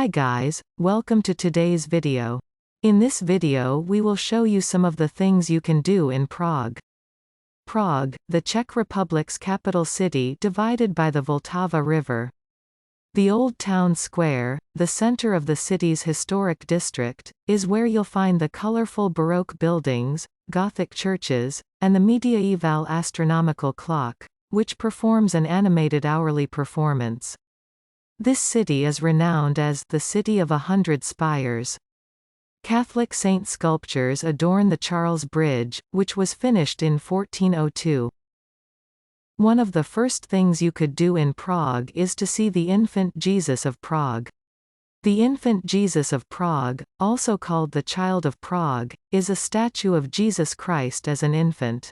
Hi guys, welcome to today's video. In this video we will show you some of the things you can do in Prague. Prague, the Czech Republic's capital city divided by the Vltava River. The Old Town Square, the center of the city's historic district, is where you'll find the colorful Baroque buildings, Gothic churches, and the medieval astronomical clock, which performs an animated hourly performance. This city is renowned as the City of 100 Spires. Catholic saint sculptures adorn the Charles Bridge, which was finished in 1402. One of the first things you could do in Prague is to see the Infant Jesus of Prague. The Infant Jesus of Prague, also called the Child of Prague, is a statue of Jesus Christ as an infant.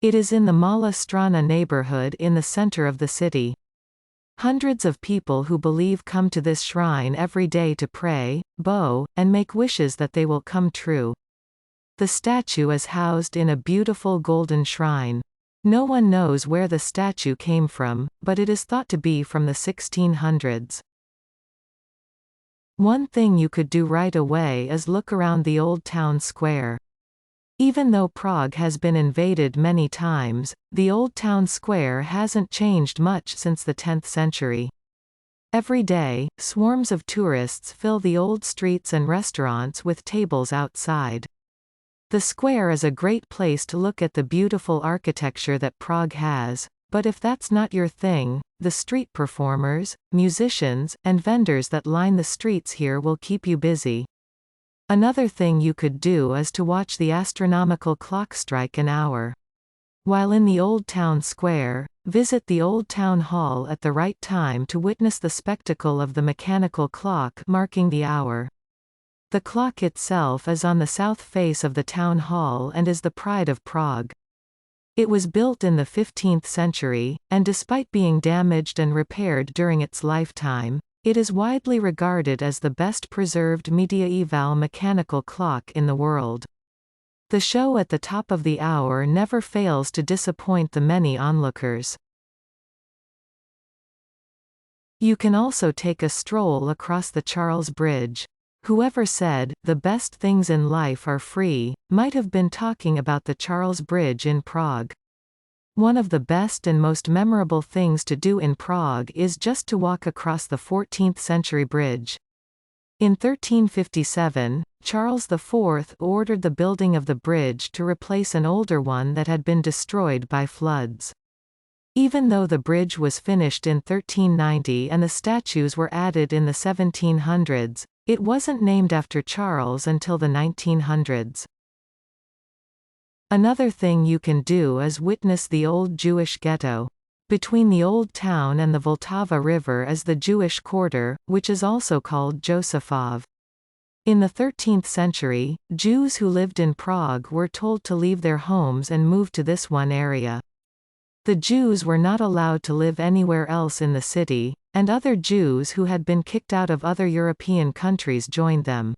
It is in the Mala Strana neighborhood in the center of the city. Hundreds of people who believe come to this shrine every day to pray, bow, and make wishes that they will come true. The statue is housed in a beautiful golden shrine. No one knows where the statue came from, but it is thought to be from the 1600s. One thing you could do right away is look around the Old Town Square. Even though Prague has been invaded many times, the Old Town Square hasn't changed much since the 10th century. Every day, swarms of tourists fill the old streets and restaurants with tables outside. The square is a great place to look at the beautiful architecture that Prague has, but if that's not your thing, the street performers, musicians, and vendors that line the streets here will keep you busy. Another thing you could do is to watch the astronomical clock strike an hour. While in the Old Town Square, visit the Old Town Hall at the right time to witness the spectacle of the mechanical clock marking the hour. The clock itself is on the south face of the town hall and is the pride of Prague. It was built in the 15th century, and despite being damaged and repaired during its lifetime, it is widely regarded as the best preserved medieval mechanical clock in the world. The show at the top of the hour never fails to disappoint the many onlookers. You can also take a stroll across the Charles Bridge. Whoever said, "the best things in life are free," might have been talking about the Charles Bridge in Prague. One of the best and most memorable things to do in Prague is just to walk across the 14th-century bridge. In 1357, Charles IV ordered the building of the bridge to replace an older one that had been destroyed by floods. Even though the bridge was finished in 1390 and the statues were added in the 1700s, it wasn't named after Charles until the 1900s. Another thing you can do is witness the old Jewish ghetto. Between the Old Town and the Vltava River is the Jewish quarter, which is also called Josefov. In the 13th century, Jews who lived in Prague were told to leave their homes and move to this one area. The Jews were not allowed to live anywhere else in the city, and other Jews who had been kicked out of other European countries joined them.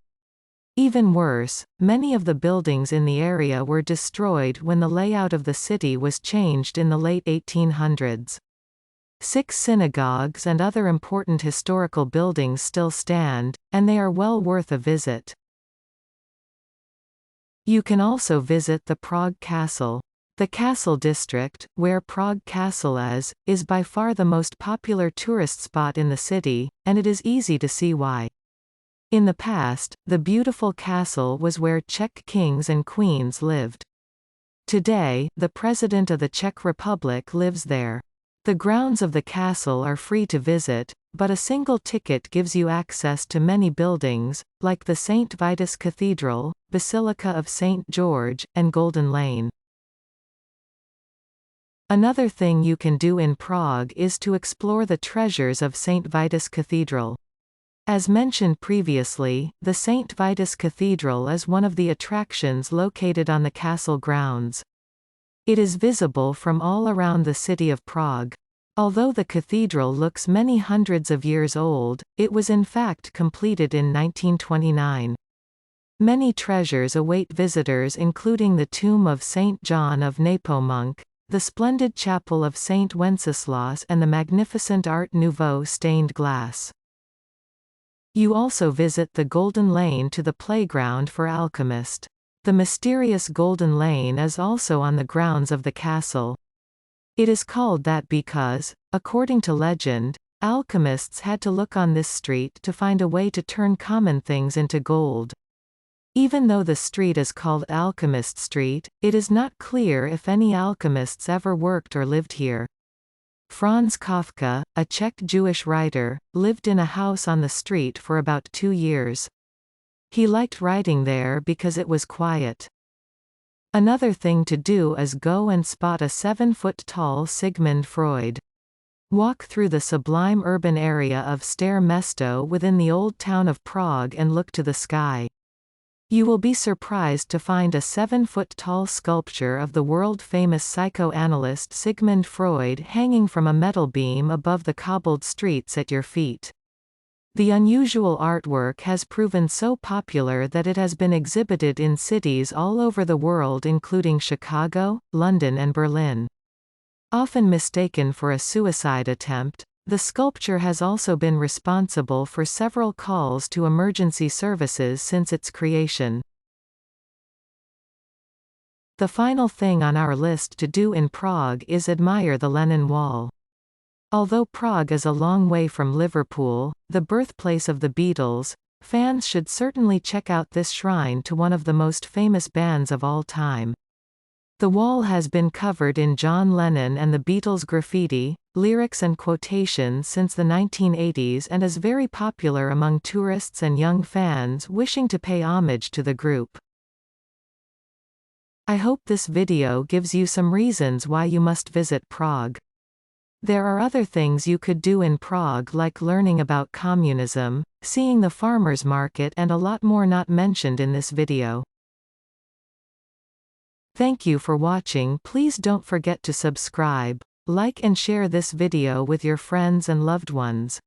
Even worse, many of the buildings in the area were destroyed when the layout of the city was changed in the late 1800s. 6 synagogues and other important historical buildings still stand, and they are well worth a visit. You can also visit the Prague Castle. The Castle District, where Prague Castle is by far the most popular tourist spot in the city, and it is easy to see why. In the past, the beautiful castle was where Czech kings and queens lived. Today, the President of the Czech Republic lives there. The grounds of the castle are free to visit, but a single ticket gives you access to many buildings, like the St. Vitus Cathedral, Basilica of St. George, and Golden Lane. Another thing you can do in Prague is to explore the treasures of St. Vitus Cathedral. As mentioned previously, the St. Vitus Cathedral is one of the attractions located on the castle grounds. It is visible from all around the city of Prague. Although the cathedral looks many hundreds of years old, it was in fact completed in 1929. Many treasures await visitors, including the tomb of St. John of Nepomuk, the splendid chapel of St. Wenceslas and the magnificent Art Nouveau stained glass. You also visit the Golden Lane to the playground for alchemist. The mysterious Golden Lane is also on the grounds of the castle. It is called that because, according to legend, alchemists had to look on this street to find a way to turn common things into gold. Even though the street is called Alchemist Street, it is not clear if any alchemists ever worked or lived here. Franz Kafka, a Czech Jewish writer, lived in a house on the street for about 2 years. He liked writing there because it was quiet. Another thing to do is go and spot a 7-foot-tall Sigmund Freud. Walk through the sublime urban area of Staré Město within the old town of Prague and look to the sky. You will be surprised to find a 7-foot-tall sculpture of the world-famous psychoanalyst Sigmund Freud hanging from a metal beam above the cobbled streets at your feet. The unusual artwork has proven so popular that it has been exhibited in cities all over the world including Chicago, London and Berlin. Often mistaken for a suicide attempt, the sculpture has also been responsible for several calls to emergency services since its creation. The final thing on our list to do in Prague is admire the Lenin Wall. Although Prague is a long way from Liverpool, the birthplace of the Beatles, fans should certainly check out this shrine to one of the most famous bands of all time. The wall has been covered in John Lennon and the Beatles graffiti, lyrics and quotations since the 1980s and is very popular among tourists and young fans wishing to pay homage to the group. I hope this video gives you some reasons why you must visit Prague. There are other things you could do in Prague like learning about communism, seeing the farmers market and a lot more not mentioned in this video. Thank you for watching. Please don't forget to subscribe, like and share this video with your friends and loved ones.